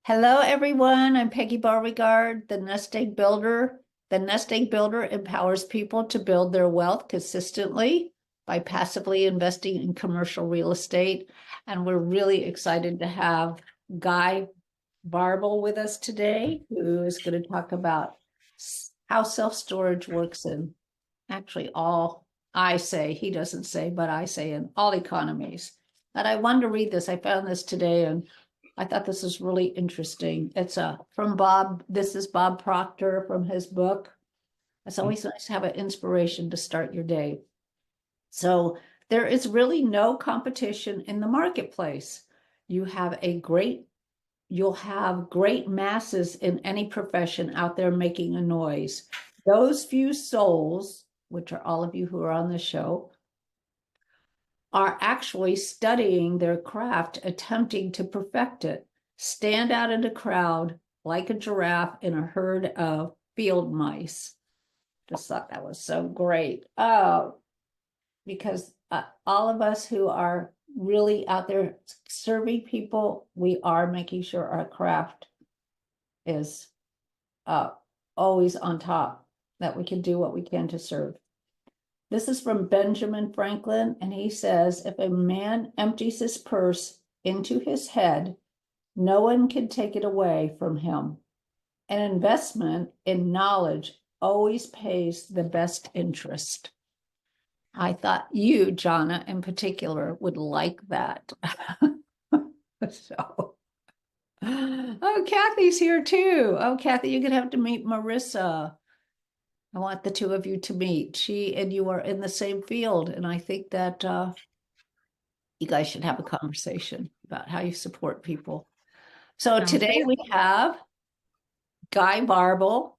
Hello, everyone. I'm Peggy Beauregard, the Nest Egg Builder. The Nest Egg Builder empowers people to build their wealth consistently by passively investing in commercial real estate. And we're really excited to have Guy Varble with us today, who is going to talk about how self-storage works in actually all, I say, he doesn't say, but I say in all economies. And I wanted to read this. I found this today and I thought this was really interesting. It's from Bob. This is Bob Proctor from his book. It's always nice to have an inspiration to start your day. So there is really no competition in the marketplace. You have a great, you'll have great masses in any profession out there making a noise. Those few souls, which are all of you who are on the show, are actually studying their craft, attempting to perfect it, stand out in a crowd like a giraffe in a herd of field mice. Just thought that was so great. Because all of us who are really out there serving people, we are making sure our craft is always on top, that we can do what we can to serve. This is from Benjamin Franklin, and he says, if a man empties his purse into his head, no one can take it away from him. An investment in knowledge always pays the best interest. I thought you, Jonna, in particular, would like that. So, oh, Kathy's here too. Oh, Kathy, you're going to have to meet Marissa. I want the two of you to meet. She and you are in the same field, and I think that you guys should have a conversation about how you support people. So today we have Guy Varble,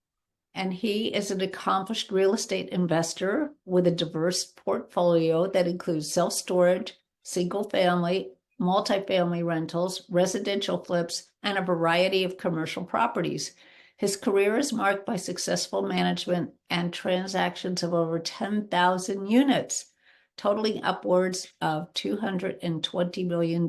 and he is an accomplished real estate investor with a diverse portfolio that includes self-storage, single-family, multifamily rentals, residential flips, and a variety of commercial properties. His career is marked by successful management and transactions of over 10,000 units, totaling upwards of $220 million.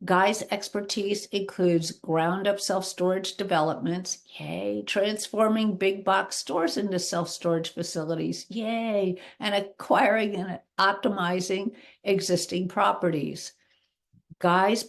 Guy's expertise includes ground-up self-storage developments, yay, transforming big box stores into self-storage facilities, yay, and acquiring and optimizing existing properties. Guy's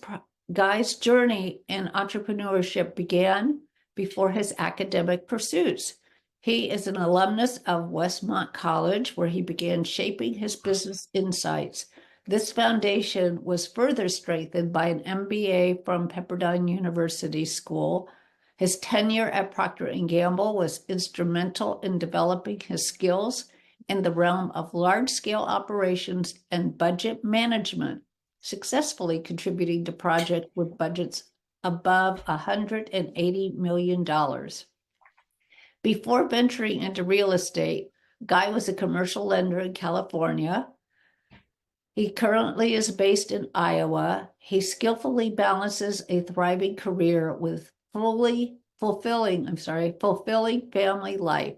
journey in entrepreneurship began before his academic pursuits. He is an alumnus of Westmont College, where he began shaping his business insights. This foundation was further strengthened by an MBA from Pepperdine University School. His tenure at Procter & Gamble was instrumental in developing his skills in the realm of large-scale operations and budget management, successfully contributing to projects with budgets above $180 million. Before venturing into real estate, Guy was a commercial lender in California. He currently is based in Iowa. He skillfully balances a thriving career with fulfilling family life.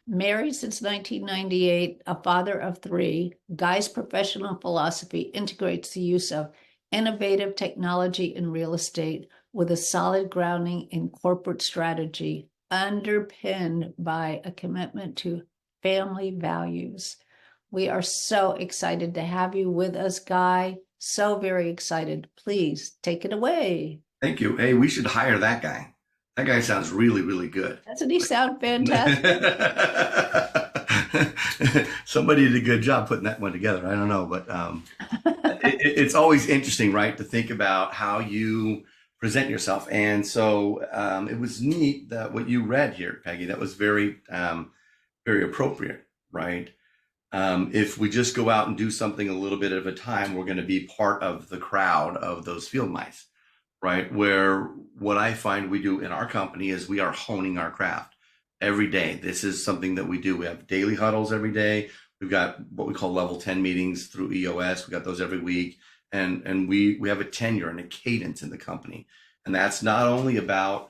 Married since 1998, a father of three, Guy's professional philosophy integrates the use of innovative technology in real estate with a solid grounding in corporate strategy, underpinned by a commitment to family values. We are so excited to have you with us, Guy. So very excited. Please take it away. Thank you. Hey, we should hire that guy. That guy sounds really, really good. Doesn't he sound fantastic? Somebody did a good job putting that one together. I don't know, but it's always interesting, right, to think about how you present yourself. And so it was neat that what you read here, Peggy, that was very, very appropriate, right? If we just go out and do something a little bit at a time, we're going to be part of the crowd of those field mice, right? Where what I find we do in our company is we are honing our craft every day. This is something that we do. We have daily huddles every day. We've got what we call level 10 meetings through EOS. We got those every week. And we have a tenure and a cadence in the company. And that's not only about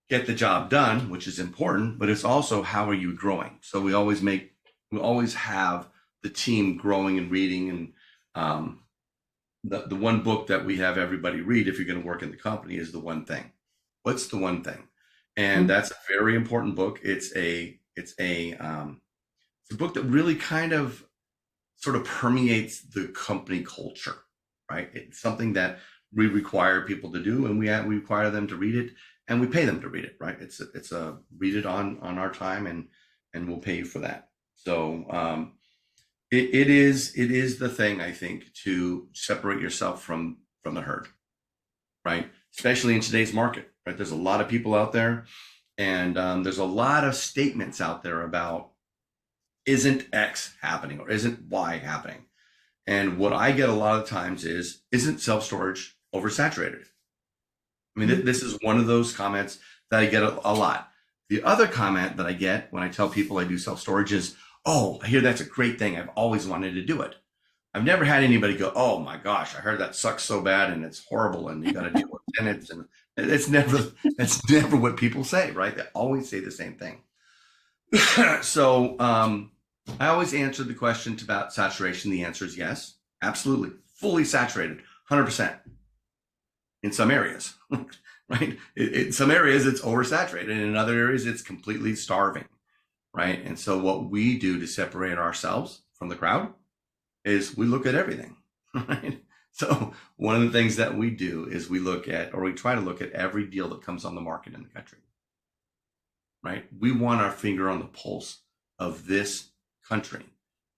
get the job done, which is important, but it's also how are you growing? So we always have the team growing and reading and the one book that we have everybody read if you're going to work in the company is The One Thing. What's the one thing? And that's a very important book. It's a book that really kind of sort of permeates the company culture, right? It's something that we require people to do, and we require them to read it, and we pay them to read it, right? It's a read it on our time, and we'll pay you for that. So it is the thing, I think, to separate yourself from the herd, right? Especially in today's market, right? There's a lot of people out there, and there's a lot of statements out there about isn't X happening or isn't Y happening. And what I get a lot of times is, isn't self-storage oversaturated? I mean, this is one of those comments that I get a lot. The other comment that I get when I tell people I do self-storage is, oh, I hear that's a great thing. I've always wanted to do it. I've never had anybody go, oh my gosh, I heard that sucks so bad and it's horrible and you got to deal with tenants. And that's never what people say, right? They always say the same thing. So I always answer the question about saturation. The answer is yes, absolutely, fully saturated, 100% in some areas, right? In some areas it's oversaturated, and in other areas it's completely starving, right? And so what we do to separate ourselves from the crowd is we look at everything, right? So one of the things that we do is we try to look at every deal that comes on the market in the country, right? We want our finger on the pulse of this country.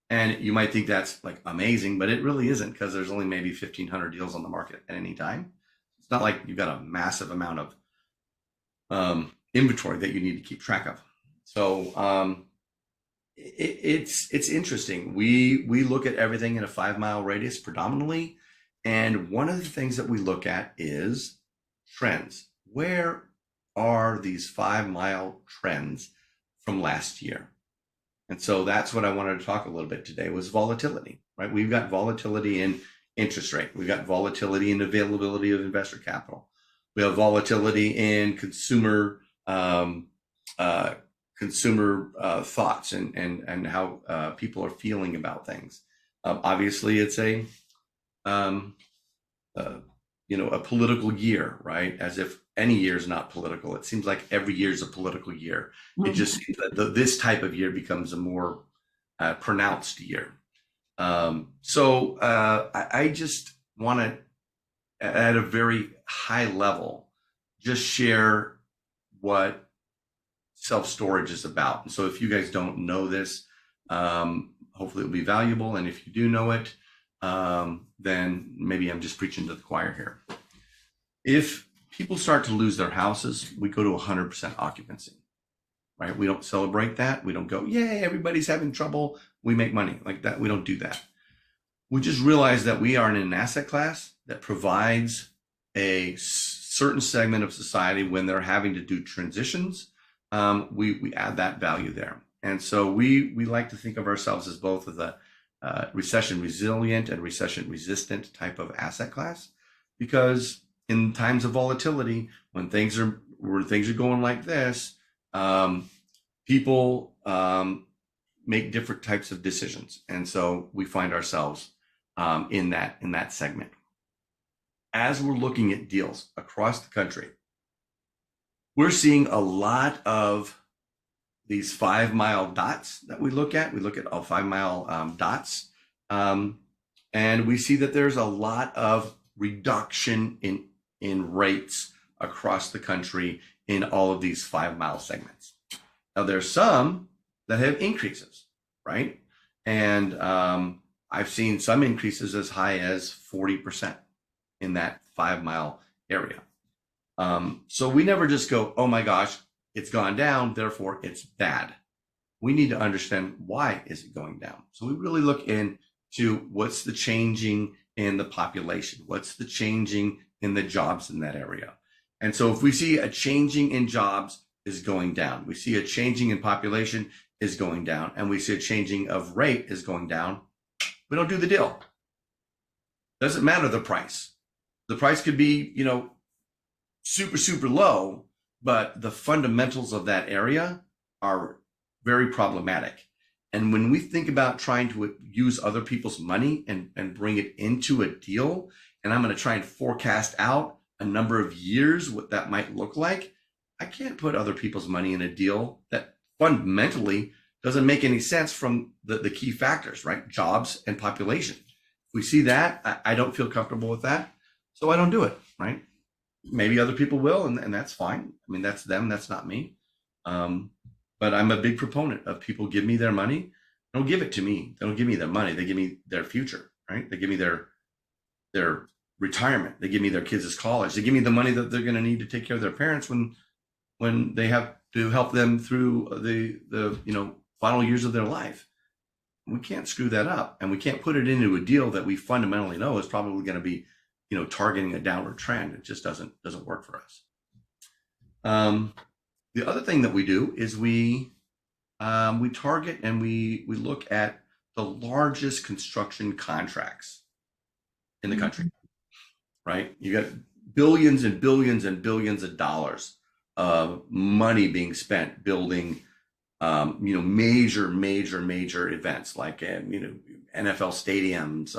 And you might think that's like amazing, but it really isn't, because there's only maybe 1,500 deals on the market at any time. It's not like you've got a massive amount of inventory that you need to keep track of. So it's interesting. We look at everything in a 5-mile radius predominantly. And one of the things that we look at is trends. Where are these 5-mile trends from last year? And so that's what I wanted to talk a little bit today was volatility, right? We've got volatility in interest rate. We've got volatility in availability of investor capital. We have volatility in consumer thoughts and how people are feeling about things. Obviously, it's a political year, right? As if any year is not political. It seems like every year is a political year. It just seems that this type of year becomes a more pronounced year. So I just want to, at a very high level, just share what self-storage is about. And so if you guys don't know this, hopefully it'll be valuable. And if you do know it, then maybe I'm just preaching to the choir here. If people start to lose their houses, we go to 100% occupancy, right? We don't celebrate that. We don't go, yay, everybody's having trouble, we make money like that. We don't do that. We just realize that we are in an asset class that provides a certain segment of society when they're having to do transitions. We add that value there. And so we like to think of ourselves as both of the recession resilient and recession resistant type of asset class, because in times of volatility, when things are going like this, people make different types of decisions, and so we find ourselves in that segment. As we're looking at deals across the country, we're seeing a lot of these 5-mile dots that we look at. We look at all 5-mile dots, and we see that there's a lot of reduction in rates across the country in all of these 5-mile segments. Now, there's some that have increases, right? And I've seen some increases as high as 40% in that 5-mile area. So we never just go, oh my gosh, it's gone down, therefore it's bad. We need to understand, why is it going down? So we really look into what's the changing in the population, what's the changing in the jobs in that area. And so if we see a changing in jobs is going down, we see a changing in population is going down, and we see a changing of rate is going down, we don't do the deal. Doesn't matter the price. The price could be, super, super low, but the fundamentals of that area are very problematic. And when we think about trying to use other people's money and bring it into a deal, and I'm going to try and forecast out a number of years what that might look like, I can't put other people's money in a deal that fundamentally doesn't make any sense from the key factors, right? Jobs and population. If we see that, I don't feel comfortable with that. So I don't do it, right? Maybe other people will, and that's fine. I mean, that's them, that's not me. Um, but I'm a big proponent of people give me their money. They don't give it to me. They don't give me their money. They give me their future, right? They give me their retirement. They give me their kids' college. They give me the money that they're going to need to take care of their parents when they have to help them through the final years of their life. We can't screw that up, and we can't put it into a deal that we fundamentally know is probably going to be, targeting a downward trend. It just doesn't work for us. The other thing that we do is we target and we look at the largest construction contracts in the country, right? You got billions and billions and billions of dollars of money being spent building, major events like, NFL stadiums.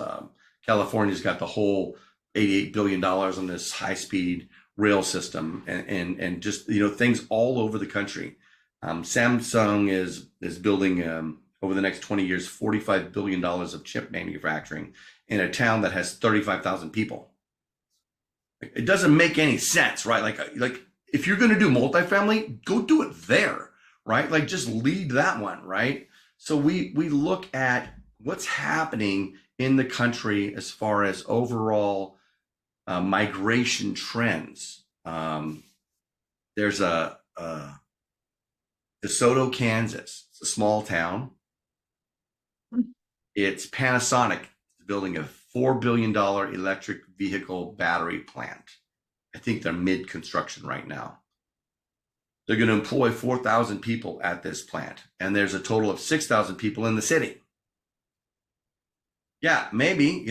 California's got the whole $88 billion on this high-speed rail system and just, things all over the country. Samsung is building over the next 20 years, $45 billion of chip manufacturing in a town that has 35,000 people. It doesn't make any sense, right? Like if you're going to do multifamily, go do it there, right? Like just lead that one, right? So we look at what's happening in the country as far as overall migration trends. There's DeSoto, Kansas. It's a small town. It's Panasonic building a $4 billion electric vehicle battery plant. I think they're mid-construction right now. They're going to employ 4,000 people at this plant, and there's a total of 6,000 people in the city. Yeah, maybe,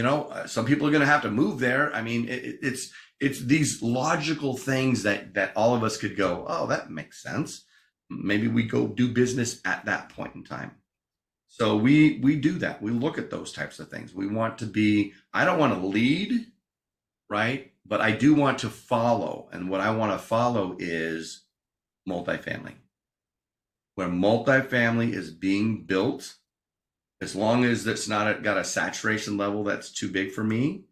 some people are going to have to move there. I mean, it's these logical things that all of us could go, oh, that makes sense. Maybe we go do business at that point in time. So we do that. We look at those types of things. We want to be, I don't want to lead, right? But I do want to follow. And what I want to follow is multifamily. Where multifamily is being built, as long as it's not got a saturation level that's too big for me,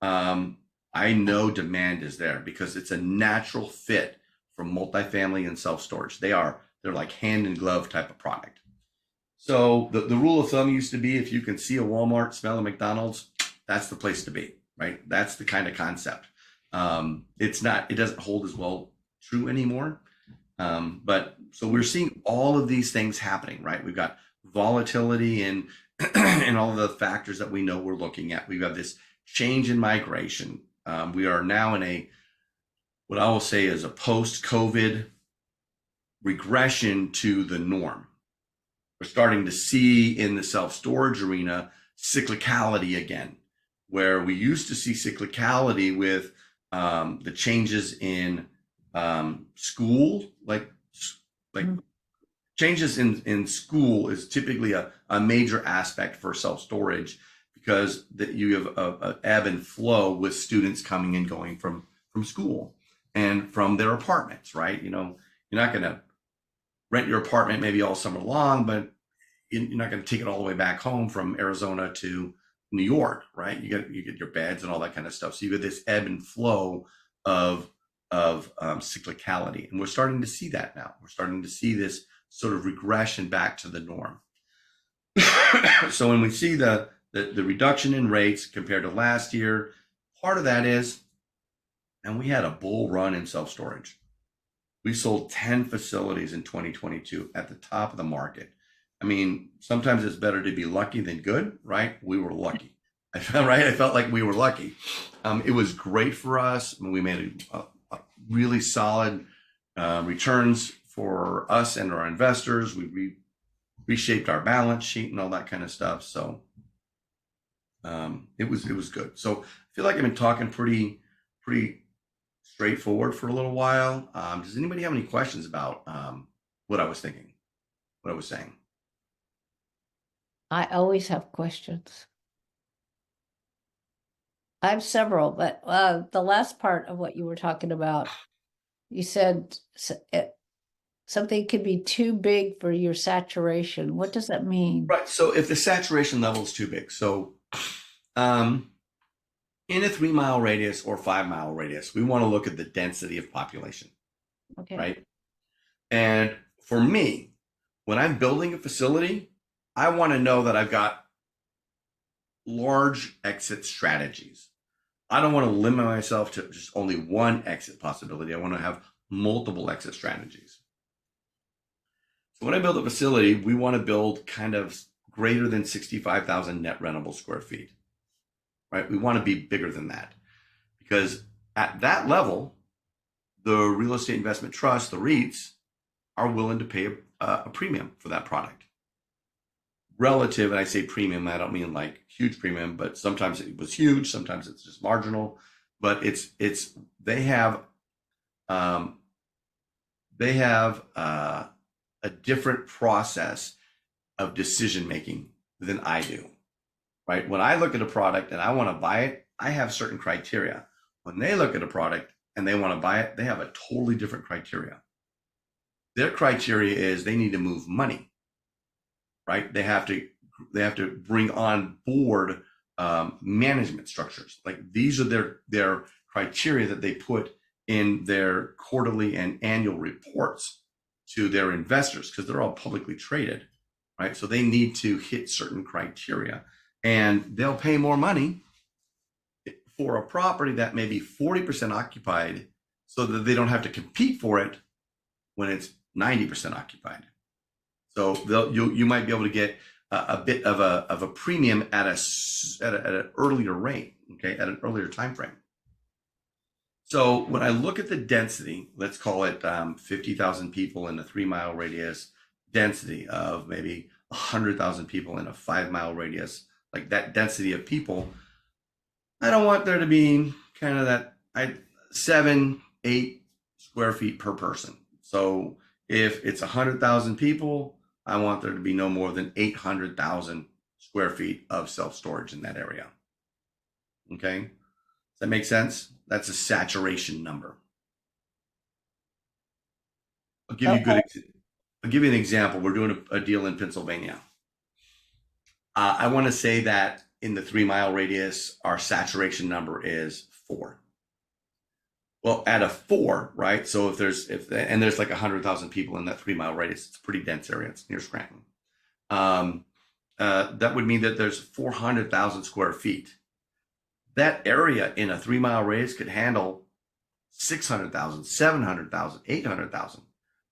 I know demand is there because it's a natural fit for multifamily and self-storage. They're like hand in glove type of product. So the rule of thumb used to be if you can see a Walmart, smell a McDonald's, that's the place to be, right? That's the kind of concept. It doesn't hold as well true anymore. But so we're seeing all of these things happening, right? We've got volatility and and all of the factors that we know we're looking at. We've got this change in migration. We are now in what I will say is a post-COVID regression to the norm. We're starting to see in the self-storage arena cyclicality again, where we used to see cyclicality with the changes in school, like changes in school is typically a major aspect for self-storage because that you have a ebb and flow with students coming and going from school and from their apartments, right? You're not going to rent your apartment maybe all summer long, but you're not going to take it all the way back home from Arizona to New York, right? You get your beds and all that kind of stuff. So you get this ebb and flow of cyclicality, and we're starting to see that now. We're starting to see this sort of regression back to the norm. So when we see the reduction in rates compared to last year, part of that is, and we had a bull run in self-storage. We sold 10 facilities in 2022 at the top of the market. I mean, sometimes it's better to be lucky than good, right? We were lucky. I felt like we were lucky. It was great for us. We made a really solid returns for us and our investors. We reshaped our balance sheet and all that kind of stuff. So it was good. So I feel like I've been talking pretty straightforward for a little while. Does anybody have any questions about what I was thinking, what I was saying? I always have questions. I have several, but the last part of what you were talking about, you said something could be too big for your saturation. What does that mean? Right. So if the saturation level is too big, so um, in a 3 mile radius or 5 mile radius, we want to look at the density of population, Okay. right? And for me, when I'm building a facility, I want to know that I've got large exit strategies. I don't want to limit myself to just only one exit possibility. I want to have multiple exit strategies. So when I build a facility, we want to build kind of greater than 65,000 net rentable square feet, right? We want to be bigger than that because at that level, the real estate investment trust, the REITs, are willing to pay a premium for that product. Relative, and I say premium, I don't mean like huge premium, but sometimes it was huge, sometimes it's just marginal. But it's um, they have a different process of decision making than I do. Right? When I look at a product and I want to buy it, I have certain criteria. When they look at a product and they want to buy it, they have a totally different criteria. Their criteria is they need to move money, right? They have to bring on board management structures. Like these are their criteria that they put in their quarterly and annual reports to their investors because they're all publicly traded, right? So they need to hit certain criteria, and they'll pay more money for a property that may be 40% occupied, so that they don't have to compete for it when it's 90% occupied. So you might be able to get a bit of a premium at an earlier rate, okay, at an earlier time frame. So when I look at the density, let's call it 50,000 people in a 3 mile radius, density of maybe 100,000 people in a 5 mile radius, like that density of people, I don't want there to be kind of that 7, 8 square feet per person. So if it's 100,000 people, I want there to be no more than 800,000 square feet of self storage in that area. Okay, does that make sense? That's a saturation number. I'll give you Okay. good. I'll give you an example. We're doing a deal in Pennsylvania. I want to say that in the 3 mile radius, our saturation number is 4. Well, at a 4, right? So there's like 100,000 people in that 3 mile radius, it's a pretty dense area. It's near Scranton. Um, that would mean that there's 400,000 square feet. That area in a 3 mile radius could handle 600,000, 700,000, 800,000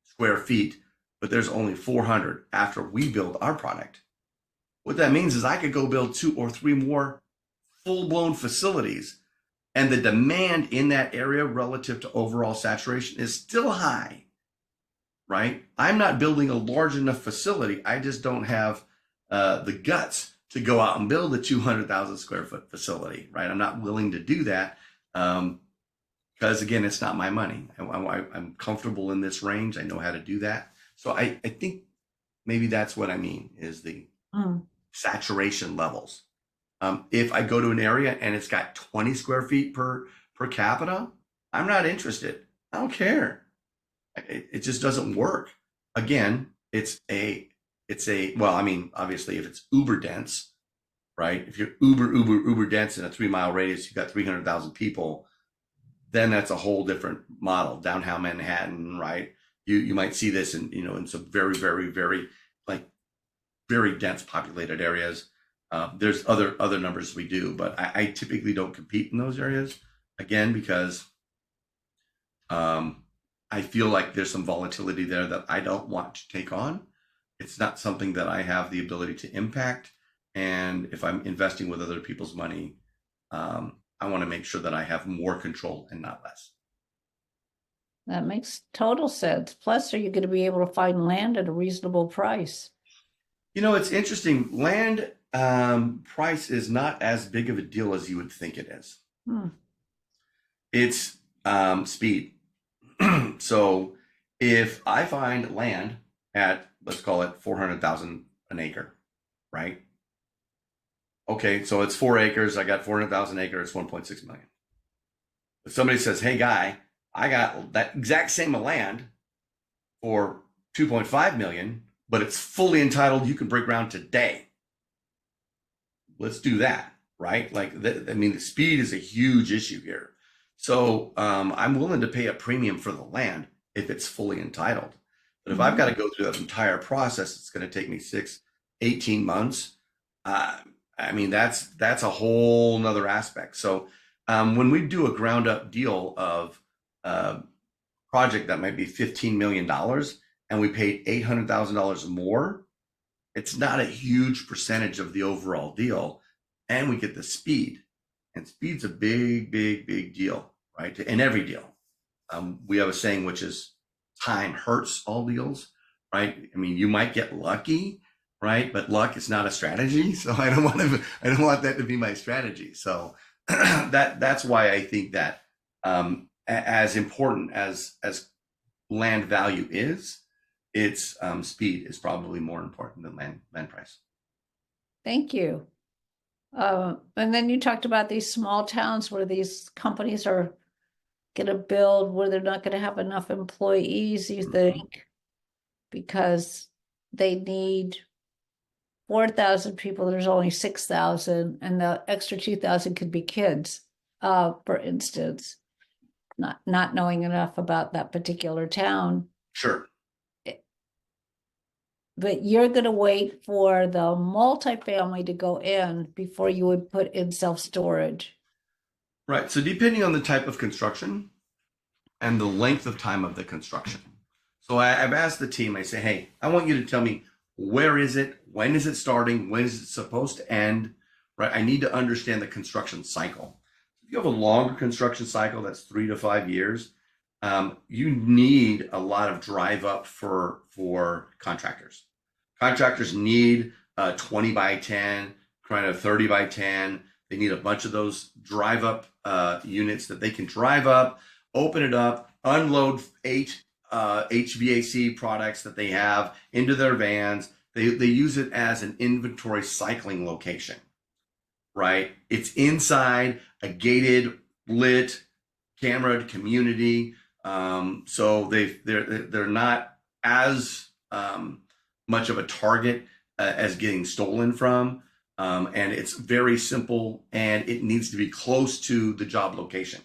square feet, but there's only 400 after we build our product. What that means is I could go build 2 or 3 more full blown facilities, and the demand in that area relative to overall saturation is still high, right? I'm not building a large enough facility. I just don't have the guts to go out and build a 200,000 square foot facility, right? I'm not willing to do that because, again, it's not my money. I'm comfortable in this range. I know how to do that. So I think maybe that's what I mean is the saturation levels. If I go to an area and it's got 20 square feet per capita, I'm not interested. I don't care. It just doesn't work. Again, well, I mean, obviously if it's uber dense, right? If you're uber dense in a 3 mile radius, you've got 300,000 people, then that's a whole different model. Downtown Manhattan, right? You might see this in some very, very, very like very dense populated areas. There's other numbers we do, but I typically don't compete in those areas, again, because I feel like there's some volatility there that I don't want to take on. It's not something that I have the ability to impact. And if I'm investing with other people's money, I want to make sure that I have more control and not less. That makes total sense. Plus, are you going to be able to find land at a reasonable price? It's interesting. Land price is not as big of a deal as you would think it is. Hmm. It's speed. So if I find land at, let's call it 400,000 an acre, right? Okay, so it's 4 acres. I got 400,000 acres, 1.6 million. If somebody says, "Hey, guy, I got that exact same land for 2.5 million, but it's fully entitled. You can break ground today. Let's do that." Right? Like, I mean, the speed is a huge issue here. So I'm willing to pay a premium for the land if it's fully entitled. But if I've Mhm. got to go through that entire process, it's going to take me 18 months. Uh, I mean, that's a whole nother aspect. So when we do a ground up deal of a project that might be $15 million and we paid $800,000 more, it's not a huge percentage of the overall deal, and we get the speed. And speed's a big, big, big deal, right? In every deal. We have a saying which is time hurts all deals, right? I mean, you might get lucky, right? But luck is not a strategy. So I don't want that to be my strategy. So that's why I think that as important as land value is, its speed is probably more important than land price. Thank you. And then you talked about these small towns where these companies are going to build where they're not going to have enough employees, you Mhm. think, because they need 4,000 people, there's only 6,000, and the extra 2,000 could be kids, for instance, not knowing enough about that particular town. Sure. But you're going to wait for the multifamily to go in before you would put in self-storage. Right. So depending on the type of construction and the length of time of the construction. So I've asked the team, I say, hey, I want you to tell me, where is it? When is it starting? When is it supposed to end? Right. I need to understand the construction cycle. If you have a longer construction cycle, that's 3 to 5 years, you need a lot of drive up for contractors. Contractors need 20 by 10, kind of 30 by 10. They need a bunch of those drive up units that they can drive up, open it up, unload 8 HVAC products that they have into their vans. They use it as an inventory cycling location, right? It's inside a gated, lit, cameraed community. So they're not as much of a target as getting stolen from. And it's very simple, and it needs to be close to the job location.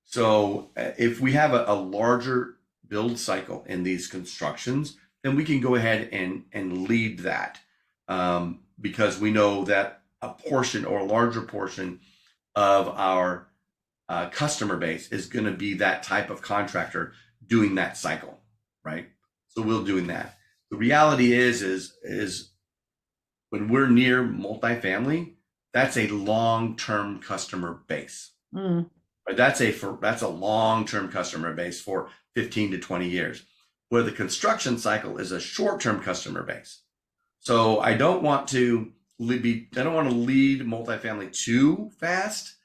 So if we have a larger build cycle in these constructions, then we can go ahead and lead that, because we know that a portion or a larger portion of our customer base is going to be that type of contractor doing that cycle, right? So we're doing that. The reality is when we're near multifamily, that's a long-term customer base. Mm. Right? That's a long-term customer base for 15 to 20 years. Where the construction cycle is a short-term customer base. So I don't want to lead multifamily too fast,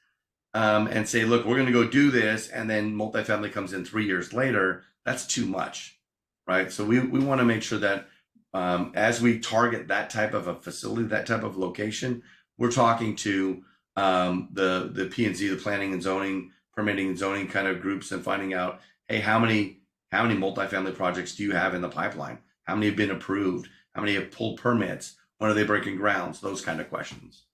and say, look, we're going to go do this, and then multifamily comes in 3 years later. That's too much, right? So we want to make sure that as we target that type of a facility, that type of location, we're talking to the P&Z, the planning and zoning, permitting and zoning kind of groups, and finding out, hey, how many multifamily projects do you have in the pipeline? How many have been approved? How many have pulled permits? When are they breaking grounds? Those kind of questions.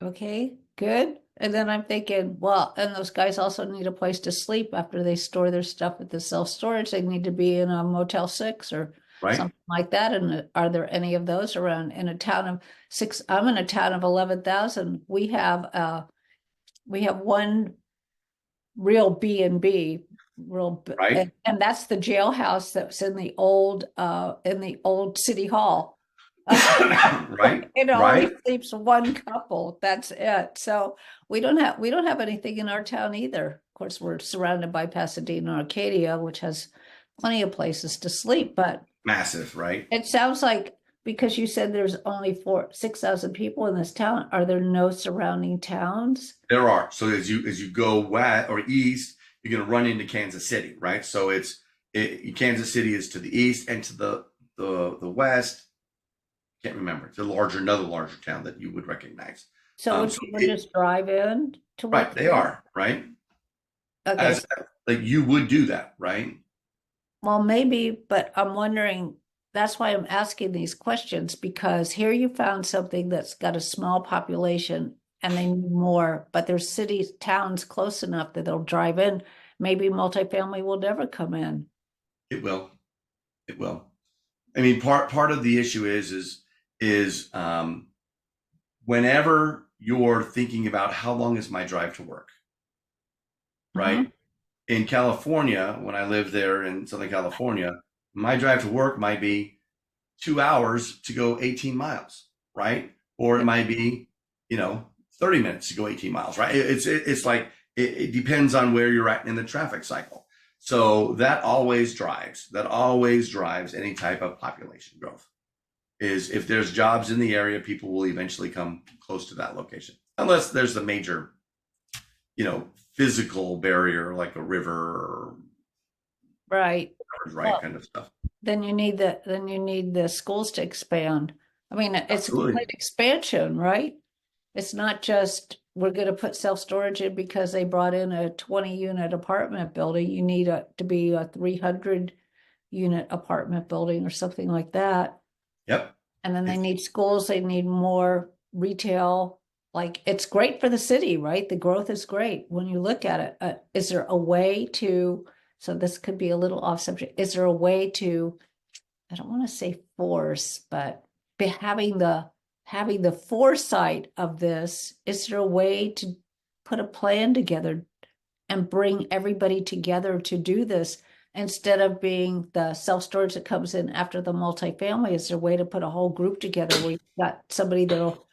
Okay, good. And then I'm thinking, well, and those guys also need a place to sleep after they store their stuff at the self-storage. They need to be in a Motel 6 or Right? something like that. And are there any of those around in a town of six? I'm in a town of 11,000. We have one real B and B, Right? and that's the jailhouse that's in the old city hall. Right? It only Right? sleeps one couple. That's it. So we don't have anything in our town either. Of course, we're surrounded by Pasadena, Arcadia, which has plenty of places to sleep. But Massive, right? it sounds like because you said there's only 6,000 people in this town, are there no surrounding towns? There are. So as you go west or east, you're going to run into Kansas City, right? So Kansas City is to the east, and to the west. Can't remember. It's another larger town that you would recognize. So would So people just drive in to right, work they there? are right. Okay, As like you would do that, right? well, maybe, but I'm wondering, that's why I'm asking these questions, because here you found something that's got a small population and they need more, but there's cities, towns close enough that they'll drive in. Maybe multifamily will never come in. It will. It will. I mean, part of the issue is whenever you're thinking about how long is my drive to work, right? Mhm. In California, when I lived there in Southern California, my drive to work might be 2 hours to go 18 miles, right? Or it might be, 30 minutes to go 18 miles, right? It's like it depends on where you're at in the traffic cycle. So that always drives any type of population growth. Is if there's jobs in the area, people will eventually come close to that location, unless there's a major, physical barrier like a river or Right. right Well, kind of stuff. then you need the schools to expand. I mean, it's a Absolutely. complete expansion, right? It's not just we're going to put self-storage in because they brought in a 20 unit apartment building. You need to be a 300 unit apartment building or something like that. Yep. And then they It's need schools, they need more retail. Like it's great for the city, right? The growth is great when you look at it. Is there a way to, so this could be a little off subject, is there a way to, I don't want to say force, but be having the foresight of this, is there a way to put a plan together and bring everybody together to do this instead of being the self-storage that comes in after the multifamily? Is there a way to put a whole group together where you've got somebody that'll,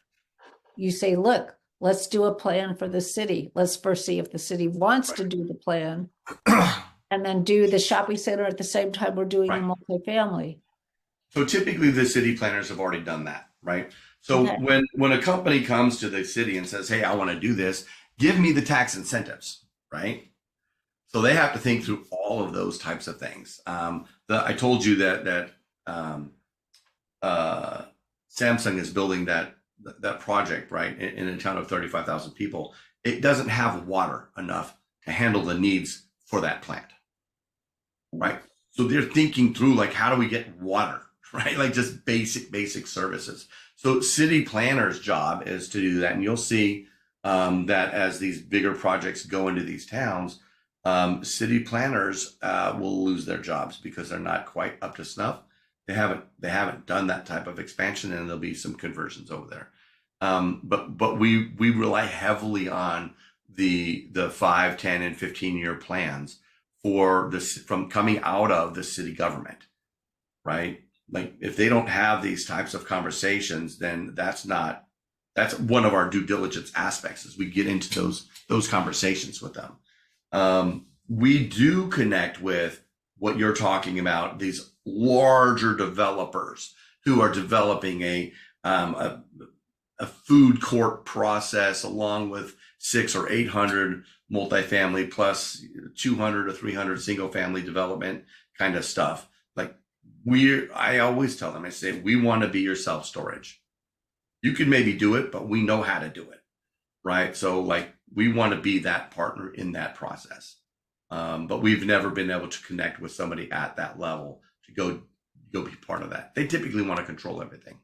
you say, look, let's do a plan for the city. Let's first see if the city wants to do the plan and then do the shopping center at the same time we're doing the right. multifamily. So typically the city planners have already done that, right? So Okay. when a company comes to the city and says, "Hey, I want to do this, give me the tax incentives," right? So they have to think through all of those types of things. I told you that um, uh, Samsung is building that project, right, in a town of 35,000 people. It doesn't have water enough to handle the needs for that plant, right? So they're thinking through like, how do we get water, right? Like just basic services. So city planners' job is to do that, and you'll see that as these bigger projects go into these towns, city planners will lose their jobs because they're not quite up to snuff. They haven't done that type of expansion, and there'll be some conversions over there. But we rely heavily on the 5, 10, and 15-year plans for this from coming out of the city government, right? Like if they don't have these types of conversations, then that's one of our due diligence aspects as we get into those conversations with them. We do connect with what you're talking about, these larger developers who are developing um, a, a food court process along with 600 or 800 multifamily plus 200 or 300 single family development kind of stuff. Like I always tell them, I say, we want to be your self storage. You can maybe do it, but we know how to do it, right? So like we want to be that partner in that process. But we've never been able to connect with somebody at that level to go be part of that. They typically want to control everything,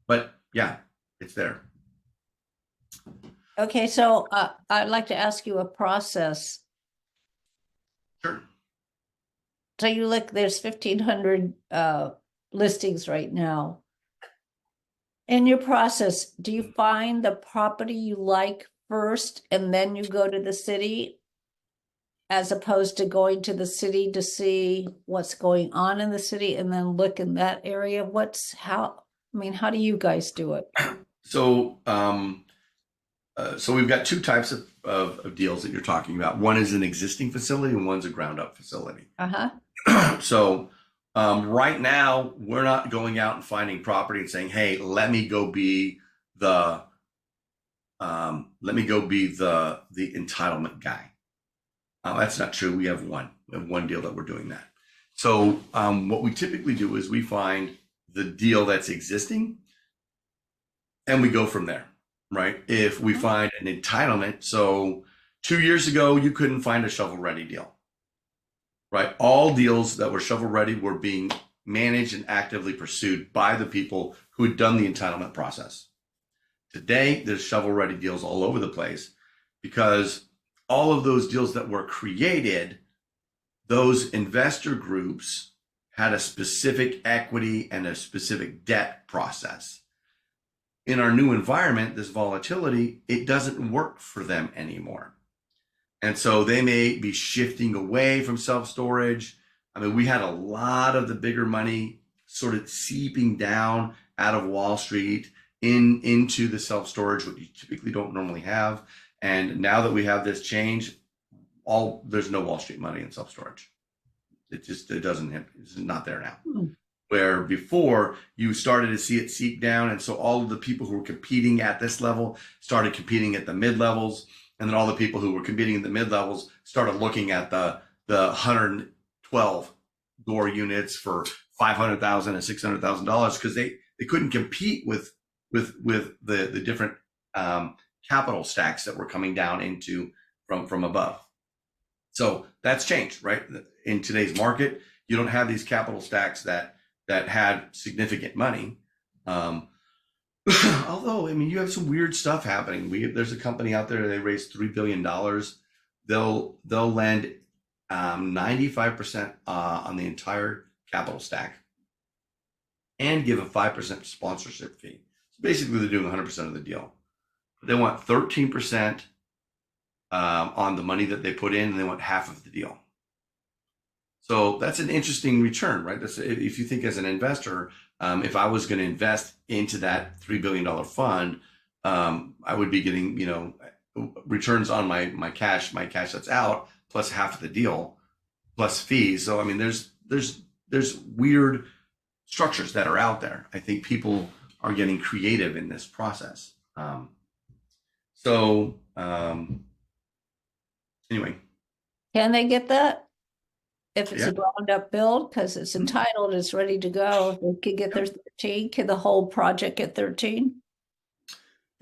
but yeah, it's there. Okay, so I'd like to ask you a process. Sure. So you look, there's 1,500 listings right now. In your process, do you find the property you like first and then you go to the city? As opposed to going to the city to see what's going on in the city and then look in that area? I mean, how do you guys do it? So, so we've got two types of deals that you're talking about. One is an existing facility, and one's a ground up facility. Uh-huh. So, right now, we're not going out and finding property and saying, "Hey, let me go be the the entitlement guy." That's not true. We have one deal that we're doing that. So, what we typically do is we find the deal that's existing, and we go from there, right? If we find an entitlement, so 2 years ago, you couldn't find a shovel ready deal, right? All deals that were shovel ready were being managed and actively pursued by the people who had done the entitlement process. Today, there's shovel ready deals all over the place because all of those deals that were created, those investor groups had a specific equity and a specific debt process. In our new environment, this volatility, it doesn't work for them anymore. And so they may be shifting away from self storage. I mean, we had a lot of the bigger money sort of seeping down out of Wall Street into the self storage, what you typically don't normally have. And now that we have this change, there's no Wall Street money in self storage. It doesn't, it's not there now. Where before you started to see it seep down. And so all of the people who were competing at this level started competing at the mid levels. And then all the people who were competing at the mid levels started looking at the 112 door units for $500,000 and $600,000 because they couldn't compete with the different capital stacks that were coming down into from above. So that's changed, right? In today's market, you don't have these capital stacks that had significant money. Although, I mean, you have some weird stuff happening. There's a company out there, they raised $3 billion. They'll lend 95% on the entire capital stack and give a 5% sponsorship fee. So basically, they're doing 100% of the deal. They want 13% on the money that they put in, and they want half of the deal. So that's an interesting return, right? If you think as an investor, if I was going to invest into that $3 billion fund, I would be getting, returns on my cash that's out, plus half of the deal, plus fees. So I mean, there's weird structures that are out there. I think people are getting creative in this process. Anyway, Can they get that? If it's yeah. a ground up build, because it's entitled, it's ready to go. If they could get their 13, can the whole project get 13?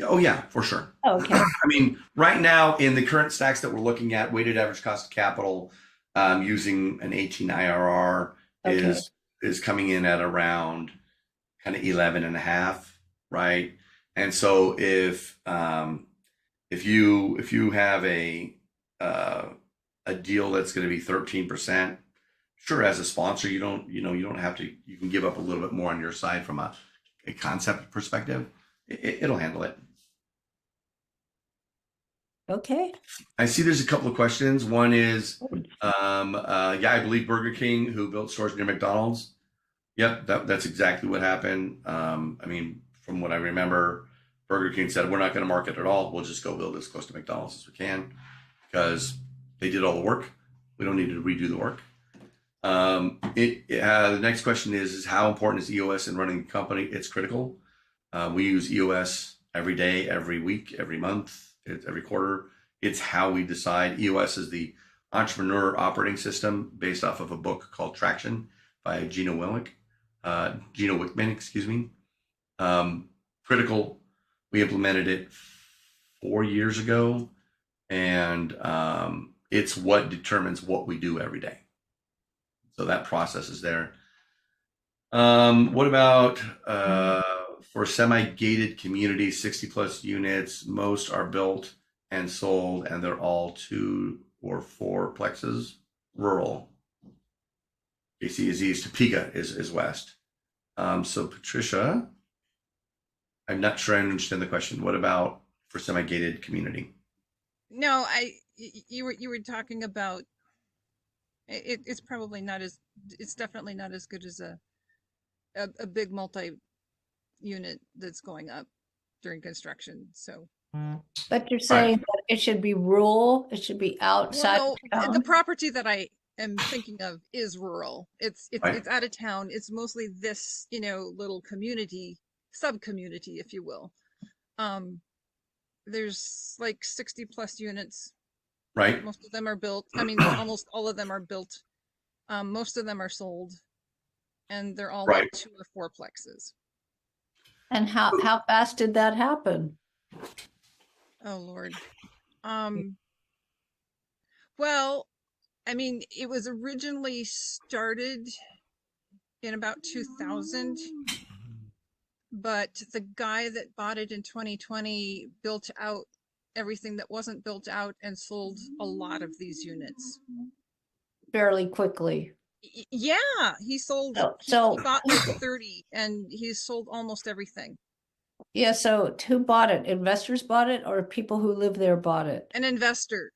Oh yeah, for sure. Okay. I mean, right now in the current stacks that we're looking at, weighted average cost of capital using an 18 IRR Okay. is coming in at around kind of 11 and a half, right? And so if you have a deal that's going to be 13%, sure, as a sponsor, you don't have to, you can give up a little bit more on your side from a concept perspective. It'll handle it. Okay. I see there's a couple of questions. One is, I believe Burger King, who built stores near McDonald's. Yep, that's exactly what happened. I mean, from what I remember, Burger King said, we're not going to market at all. We'll just go build as close to McDonald's as we can because they did all the work. We don't need to redo the work. The next question is how important is EOS in running the company? It's critical. We use EOS every day, every week, every month, every quarter. It's how we decide. EOS is the entrepreneur operating system based off of a book called Traction by Gino Wickman, excuse me. Critical. We implemented it 4 years ago, and it's what determines what we do every day. So that process is there. What about for semi-gated communities, 60 plus units? Most are built and sold, and they're all 2 or 4 plexes. Rural. AC is east. Topeka is west. So Patricia, I'm not sure I understand the question. What about for semi-gated community? No, you were talking about it's probably not as it's definitely not as good as a big multi-unit that's going up during construction. So, But you're All saying right. that it should be rural, it should be well, outside no, of the town? property that I am thinking of is rural. Right. It's out of town. It's mostly this, little community, sub-community, if you will. Um, there's like 60 plus units. Right. Most of them are built. I mean, almost all of them are built. Most of them are sold, and they're all Right. like 2 or 4 plexes. And how fast did that happen? Oh Lord. Um, well, I mean, it was originally started in about 2000, but the guy that bought it in 2020 built out everything that wasn't built out and sold a lot of these units. Fairly quickly. Yeah, he sold, So, he so bought like 30 and he's sold almost everything. yeah, so who bought it? Investors bought it or people who live there bought it? An investor,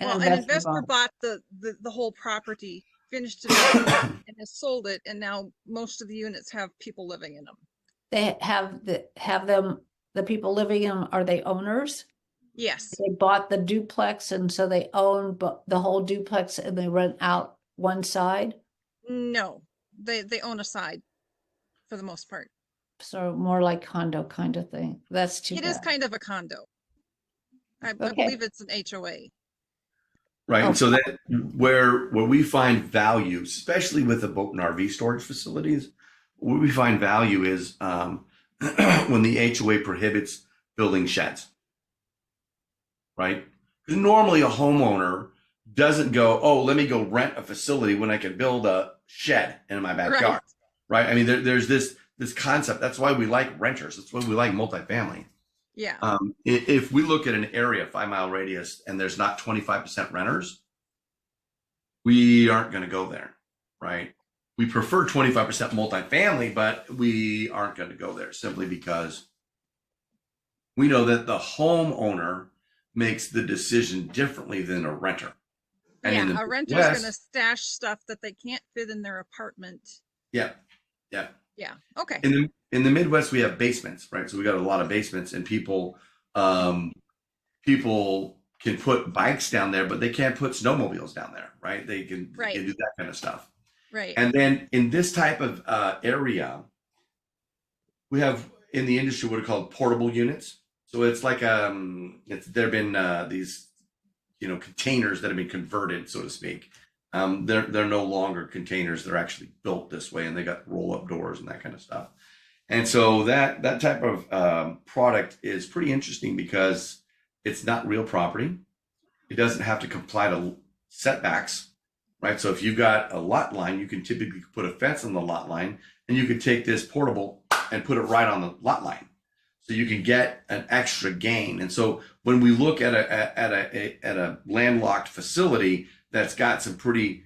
An well, an investor investor bought it. bought the whole property, finished it up, and has sold it, and now most of the units have people living in them. They have them, the people living in them, are they owners? Yes. They bought the duplex and so they own the whole duplex and they rent out one side. No, they own a side for the most part. So more like condo kind of thing. That's too It is bad. kind of a condo. I Okay. believe it's an HOA. Right. Oh, And so that where we find value, especially with the boat and RV storage facilities, where we find value is when the HOA prohibits building sheds, right? Because normally a homeowner doesn't go, oh, let me go rent a facility when I can build a shed in my Right. backyard, right? I mean, there's this concept. That's why we like renters. That's why we like multifamily. Yeah. If we look at an area 5 mile radius and there's not 25% renters, we aren't going to go there, right? We prefer 25% multifamily, but we aren't going to go there simply because we know that the homeowner makes the decision differently than a renter. And in Yeah. the A renter's going to West, stash stuff that they can't fit in their apartment. yeah, yeah. Yeah. Okay. In the Midwest, we have basements, right? So we got a lot of basements, and um, people can put bikes down there, but they can't put snowmobiles down there, right? They Right. can do that kind of stuff. Right. And then in this type of area, we have in the industry what are called portable units. So it's like it's there have been these containers that have been converted, so to speak. They're no longer containers; they're actually built this way, and they got roll up doors and that kind of stuff. And so that type of product is pretty interesting because it's not real property. It doesn't have to comply to setbacks, right? So if you've got a lot line, you can typically put a fence on the lot line, and you can take this portable and put it right on the lot line, so you can get an extra gain. And so when we look at a landlocked facility that's got some pretty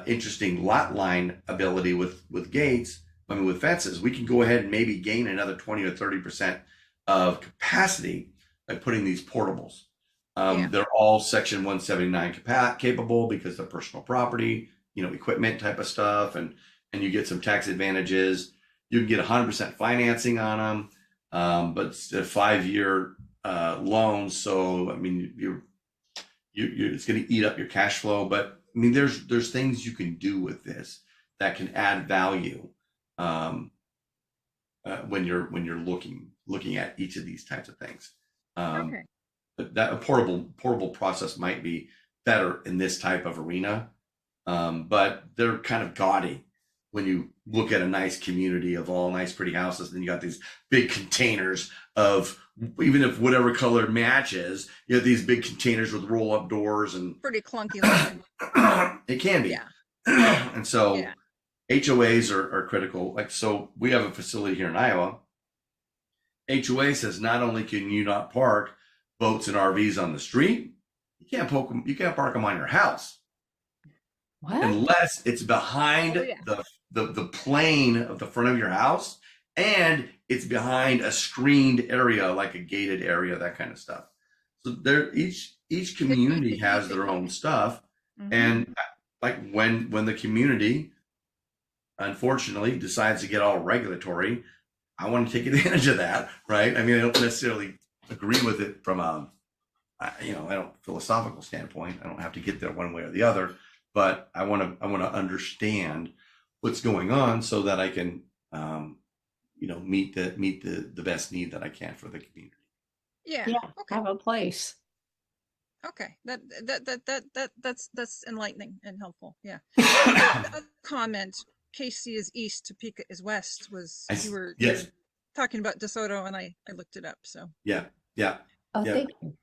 interesting lot line ability with gates, I mean with fences, we can go ahead and maybe gain another 20 or 30% of capacity by putting these portables. Yeah. They're all Section 179 capable because they're personal property, equipment type of stuff, and you get some tax advantages. You can get 100% financing on them, but it's a 5-year loan. So I mean, it's going to eat up your cash flow. But I mean, there's things you can do with this that can add value when you're looking at each of these types of things. Okay. That a portable process might be better in this type of arena, but they're kind of gaudy when you look at a nice community of all nice pretty houses. Then you got these big containers of, even if whatever color matches, you have these big containers with roll up doors, and Pretty clunky looking. it can be. Yeah. And so Yeah. HOAs are critical. Like, so we have a facility here in Iowa. HOA says not only can you not park boats and RVs on the street, you can't park them on your house what? unless it's behind Oh, yeah. the plane of the front of your house, and it's behind a screened area, like a gated area, that kind of stuff. So there, each community has their own stuff. Mhm. And like when the community unfortunately decides to get all regulatory, I want to take advantage of that, right? I mean, I don't necessarily agree with it from I don't philosophical standpoint. I don't have to get there one way or the other, but I want to understand what's going on so that I can meet the best need that I can for the community. Yeah. Yeah, Okay. have a place. Okay. That's enlightening and helpful. Yeah. The other comment, KC is east, Topeka is west, was you were Yes. talking about DeSoto and I looked it up. So Yeah, yeah, Oh, yeah, thank you.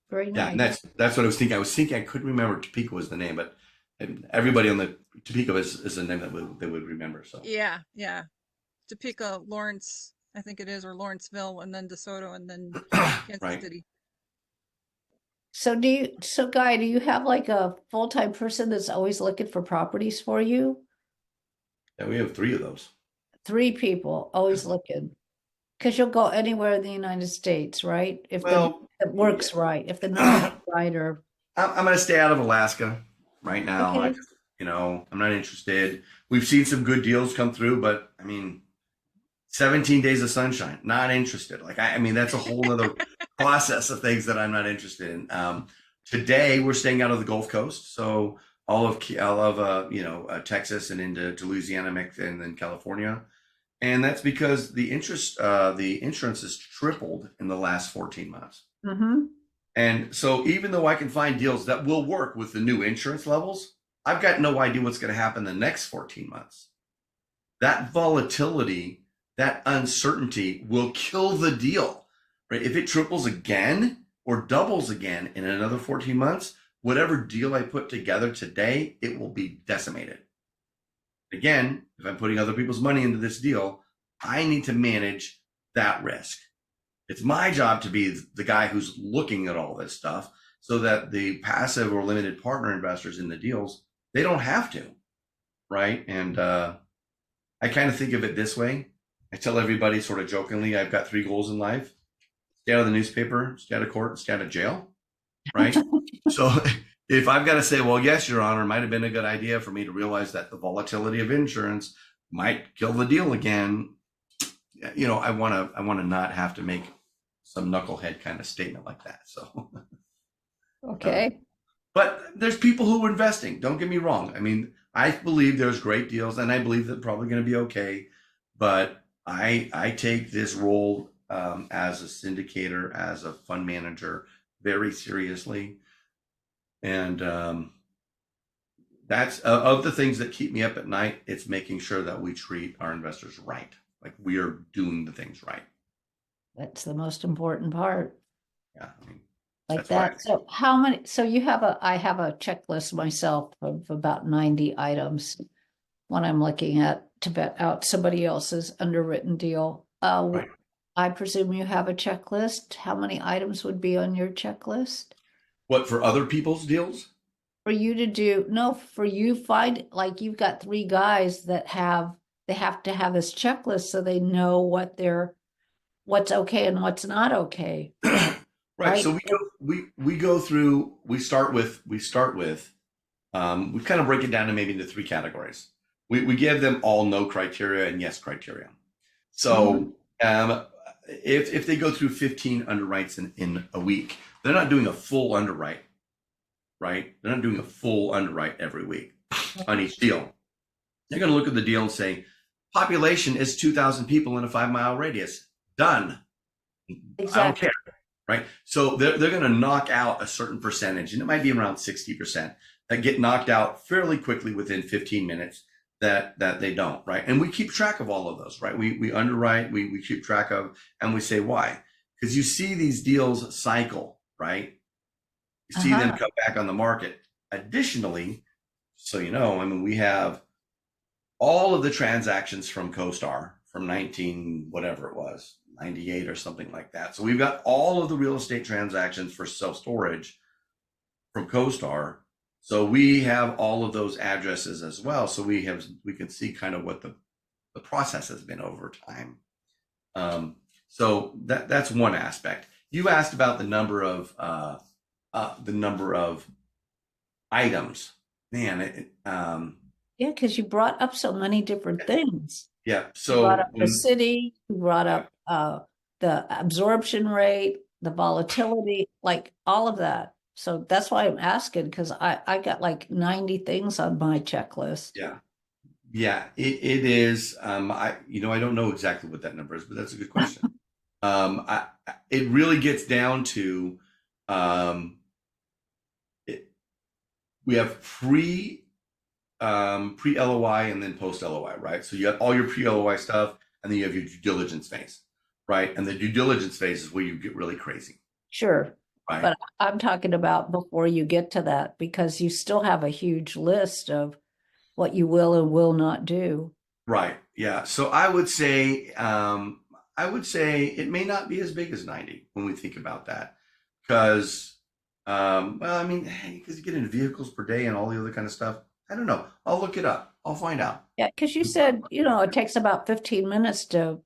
Very yeah. nice. And that's what I was thinking. I was thinking I couldn't remember Topeka was the name, but everybody on the Topeka is a name that they would remember. So yeah, yeah. Topeka, Lawrence, I think it is, or Lawrenceville, and then DeSoto, and then Kansas right. City. So Guy, do you have like a full-time person that's always looking for properties for you? Yeah, we have three of those. Three people always looking. Because you'll go anywhere in the United States, right? If the Well, it yeah. works right, if the numbers are right, or I'm going to stay out of Alaska right now. okay. I'm not interested. We've seen some good deals come through, but I mean, 17 days of sunshine, not interested. Like, I mean, that's a whole other process of things that I'm not interested in. Today we're staying out of the Gulf Coast. So all of, Texas and into Louisiana, and then California. And that's because the insurance has tripled in the last 14 months. Mm-hmm. And so even though I can find deals that will work with the new insurance levels, I've got no idea what's going to happen the next 14 months. That volatility, that uncertainty will kill the deal, right? If it triples again or doubles again in another 14 months, whatever deal I put together today, it will be decimated. Again, if I'm putting other people's money into this deal, I need to manage that risk. It's my job to be the guy who's looking at all this stuff so that the passive or limited partner investors in the deals, they don't have to, right? And I kind of think of it this way. I tell everybody sort of jokingly, I've got three goals in life: stay out of the newspaper, stay out of court, stay out of jail, right? So if I've got to say, well, yes, Your Honor, it might have been a good idea for me to realize that the volatility of insurance might kill the deal again. I want to not have to make some knucklehead kind of statement like that. So, Okay. but there's people who are investing. Don't get me wrong. I mean, I believe there's great deals, and I believe they're probably going to be okay. But I take this role as a syndicator, as a fund manager, very seriously. And that's of the things that keep me up at night. It's making sure that we treat our investors right, like we are doing the things right. That's the most important part. Yeah, I mean, Like that's why. that. So I have a checklist myself of about 90 items when I'm looking at to bet out somebody else's underwritten deal. Right. I presume you have a checklist. How many items would be on your checklist? What, for other people's deals? For you to do, no, for you find, like you've got three guys that they have to have this checklist so they know what's okay and what's not okay, Right. right? So we go through. We kind of break it down to maybe into three categories. We give them all no criteria and yes criteria. So if they go through 15 underwrites in a week, they're not doing a full underwrite, right? They're not doing a full underwrite every week on each deal. They're going to look at the deal and say, population is 2,000 people in a 5-mile radius. Done. Exactly. I don't care, right? So they're going to knock out a certain percentage, and it might be around 60% that get knocked out fairly quickly within 15 minutes that they don't, right? And we keep track of all of those, right? We underwrite, we keep track of, and we say why? Because you see these deals cycle, right? You see them come back on the market. Additionally, so I mean, we have all of the transactions from CoStar from 19 whatever it was, 98 or something like that. So we've got all of the real estate transactions for self-storage from CoStar. So we have all of those addresses as well. So we can see kind of what the process has been over time. So that's one aspect. You asked about the number of items. Man, Yeah, because you brought up so many different things. yeah. You brought So up the city, you brought up the absorption rate, the volatility, like all of that. So that's why I'm asking, because I got like 90 things on my checklist. yeah, it is. I don't know exactly what that number is, but that's a good question. It really gets down to we have pre LOI and then post LOI, right? So you have all your pre LOI stuff, and then you have your due diligence phase, right? And the due diligence phase is where you get really crazy, Sure. right? But I'm talking about before you get to that, because you still have a huge list of what you will and will not do. Right. Yeah. So I would say it may not be as big as 90 when we think about that, because, well, I mean, because you get into vehicles per day and all the other kind of stuff. I don't know. I'll look it up. I'll find out. Yeah, because you said, it takes about 15 minutes to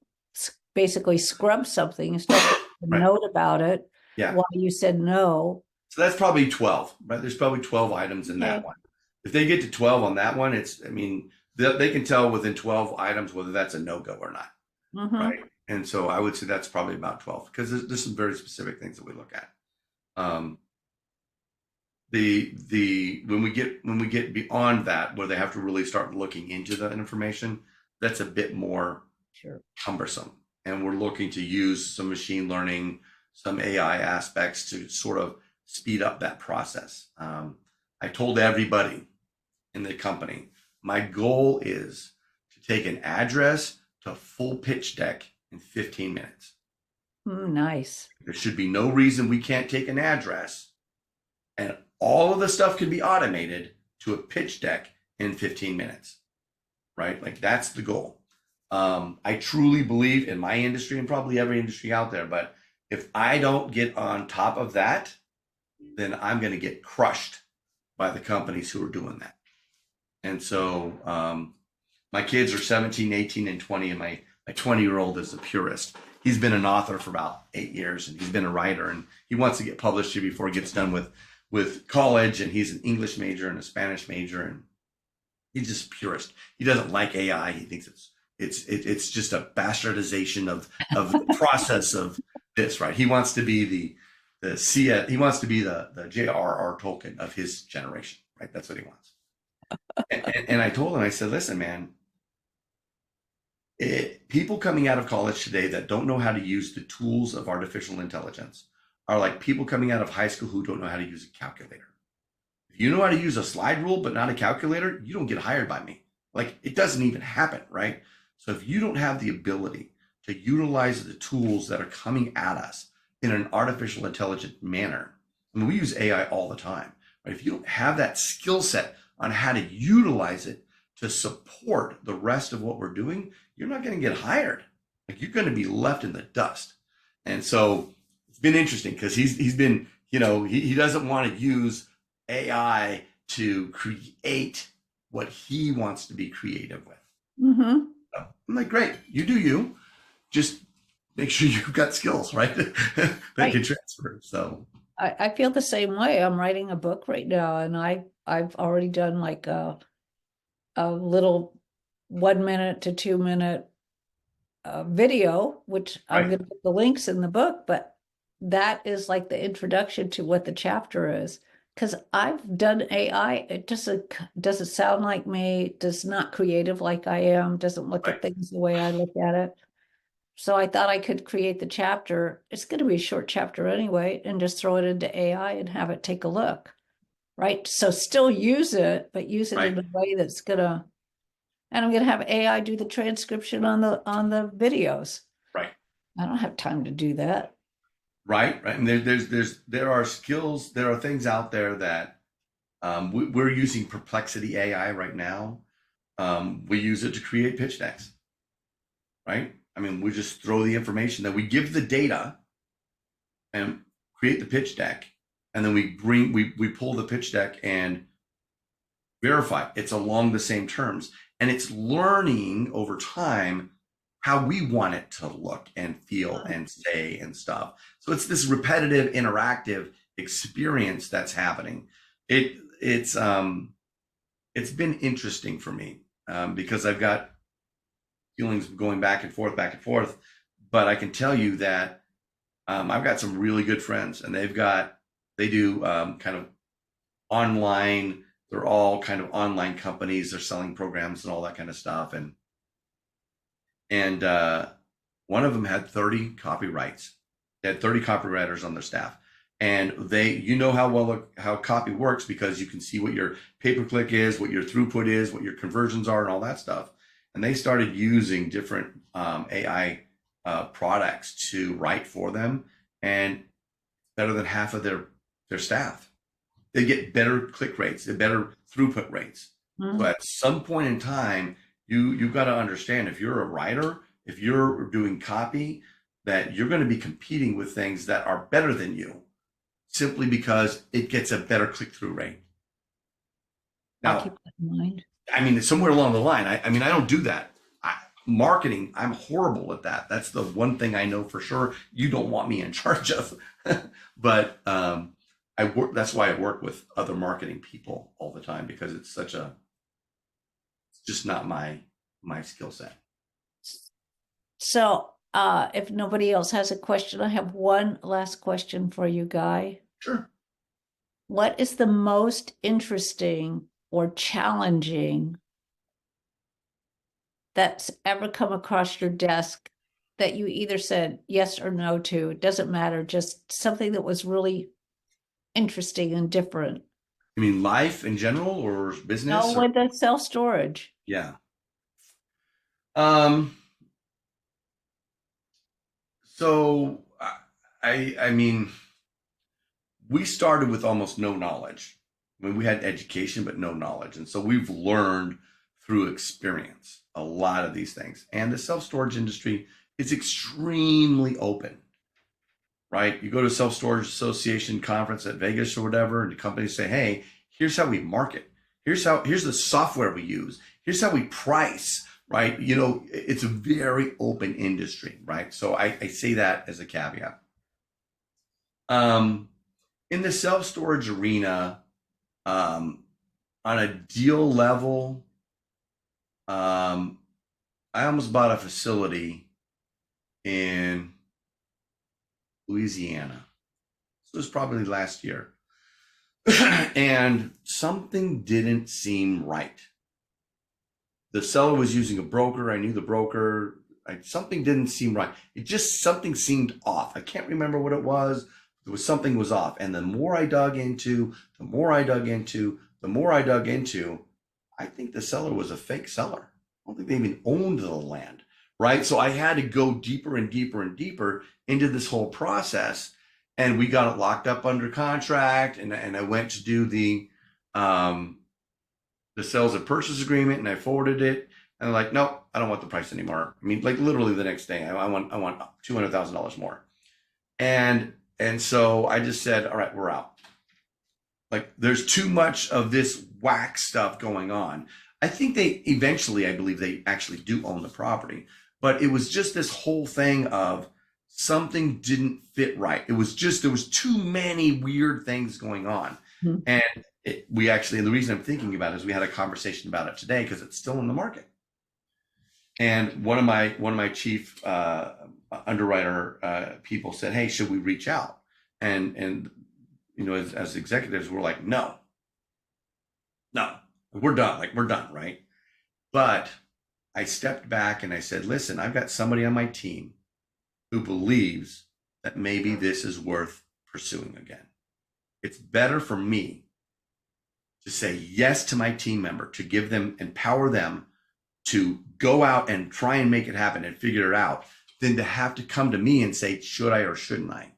basically scrub something. You still have to make a Right. note about it, Yeah. why you said no. So that's probably 12, right? There's probably 12 items in that Okay. one. If they get to 12 on that one, I mean, they can tell within 12 items whether that's a no-go or not, Mm-hmm. right? And so I would say that's probably about 12, because there's some very specific things that we look at. Um, when we get beyond that, where they have to really start looking into the information, that's a bit more Sure. cumbersome. And we're looking to use some machine learning, some AI aspects to sort of speed up that process. I told everybody in the company, my goal is to take an address to full pitch deck in 15 minutes. Nice. There should be no reason we can't take an address and all of the stuff can be automated to a pitch deck in 15 minutes, right? Like, that's the goal. I truly believe in my industry, and probably every industry out there, but if I don't get on top of that, then I'm going to get crushed by the companies who are doing that. And so my kids are 17, 18, and 20, and my 20-year-old is a purist. He's been an author for about 8 years, and he's been a writer, and he wants to get published here before he gets done with college. And he's an English major and a Spanish major, and he's just a purist. He doesn't like AI. He thinks it's just a bastardization of the process of this, right? He wants to be he wants to be the J.R.R. Tolkien of his generation, right? That's what he wants. And I told him, I said, listen, man, people coming out of college today that don't know how to use the tools of artificial intelligence are like people coming out of high school who don't know how to use a calculator. If you know how to use a slide rule but not a calculator, you don't get hired by me. Like, it doesn't even happen, right? So if you don't have the ability to utilize the tools that are coming at us in an artificial intelligent manner, I mean, we use AI all the time, right? If you don't have that skill set on how to utilize it to support the rest of what we're doing, you're not going to get hired. Like, you're going to be left in the dust. And so it's been interesting, because he's been, he doesn't want to use AI to create what he wants to be creative with. Mm-hmm. So I'm like, great, you do you. Just make sure you've got skills, right? that Right. can transfer. So I feel the same way. I'm writing a book right now, and I've already done like a little 1 minute to 2 minute video, which I'm right, going to put the links in the book, but that is like the introduction to what the chapter is. Because I've done AI, it doesn't sound like me, does not creative like I am, doesn't look right, at things the way I look at it. So I thought I could create the chapter. It's going to be a short chapter anyway, and just throw it into AI and have it take a look. Right. So still use it, but use it right, in a way that's gonna, and I'm gonna have AI do the transcription on the videos. right. I don't have time to do that. Right. And there are skills, there are things out there that we're using Perplexity AI right now. We use it to create pitch decks, right? I mean, we just throw the information that we give the data and create the pitch deck, and then we pull the pitch deck and verify it's along the same terms, and it's learning over time how we want it to look and feel and say and stuff. So it's this repetitive, interactive experience that's happening. It's been interesting for me, because I've got feelings going back and forth. But I can tell you that I've got some really good friends, and they do kind of online. They're all kind of online companies. They're selling programs and all that kind of stuff. And one of them had 30 copyrights. They had 30 copywriters on their staff. And how copy works, because you can see what your pay-per-click is, what your throughput is, what your conversions are, and all that stuff. and they started using different AI products to write for them, and better than half of their staff. They get better click rates, they better throughput rates. So Mm. at some point in time, you got to understand, if you're a writer, if you're doing copy, that you're going to be competing with things that are better than you, simply because it gets a better click through rate. I'll Now, keep that in mind. I mean, somewhere along the line, I mean, I don't do that. Marketing, I'm horrible at that. That's the one thing I know for sure you don't want me in charge of. But I work. That's why I work with other marketing people all the time, because it's just not my skill set. So, if nobody else has a question, I have one last question for you, Guy. Sure. What is the most interesting or challenging that's ever come across your desk that you either said yes or no to? It doesn't matter, just something that was really interesting and different. You mean life in general, or No, business, or with the self-storage. yeah? Um. So I mean, we started with almost no knowledge. I mean, we had education, but no knowledge. And so we've learned through experience a lot of these things. And the self storage industry is extremely open, right? You go to a self storage association conference at Vegas or whatever, and the companies say, hey, here's how we market. Here's the software we use. Here's how we price, right? You know, it's a very open industry, right? So I say that as a caveat. Um, in the self storage arena, on a deal level, I almost bought a facility in Louisiana. So it was probably last year. And something didn't seem right. The seller was using a broker. I knew the broker. Something didn't seem right. Something seemed off. I can't remember what it was. Something was off. And the more I dug into, I think the seller was a fake seller. I don't think they even owned the land, right? So I had to go deeper and deeper and deeper into this whole process. And we got it locked up under contract. And I went to do the sales and purchase agreement, and I forwarded it. And they're like, no, I don't want the price anymore. I mean, like literally the next day, I want $200,000 more. And so I just said, all right, we're out. Like, there's too much of this whack stuff going on. I think I believe they actually do own the property, but it was just this whole thing of something didn't fit right. There was too many weird things going on. Hmm. And and the reason I'm thinking about it is we had a conversation about it today, because it's still in the market. And one of my chief underwriter people said, hey, should we reach out? And you know, as executives, we're like, no, we're done. Like, we're done, right? But I stepped back and I said, listen, I've got somebody on my team who believes that maybe this is worth pursuing again. It's better for me to say yes to my team member, to empower them to go out and try and make it happen and figure it out, than to have to come to me and say, should I or shouldn't I?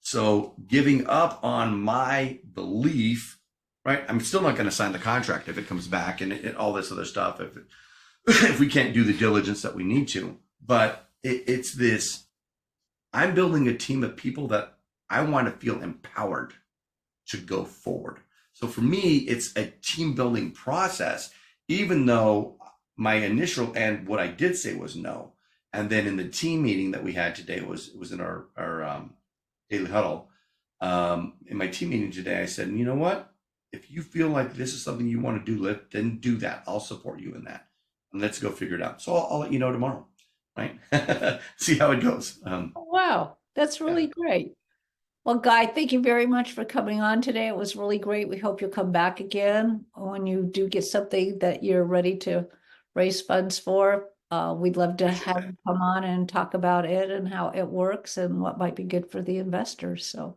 So giving up on my belief, right? I'm still not going to sign the contract if it comes back and all this other stuff, if we can't do the diligence that we need to. But it's this, I'm building a team of people that I want to feel empowered to go forward. So for me, it's a team building process, even though my initial and what I did say was no. And then in the team meeting that we had today, was in our daily huddle. In my team meeting today, I said, you know what? If you feel like this is something you want to do, then do that. I'll support you in that. And let's go figure it out. So I'll let you know tomorrow, right? See how it goes. Wow, that's really great. Well, Guy, thank you very much for coming on today. It was really great. We hope you'll come back again when you do get something that you're ready to raise funds for. We'd love to have you come on and talk about it and how it works and what might be good for the investors. So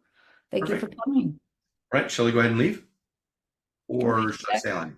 thank you for Perfect. coming. All right. Shall we go ahead and leave? Or should I stay on?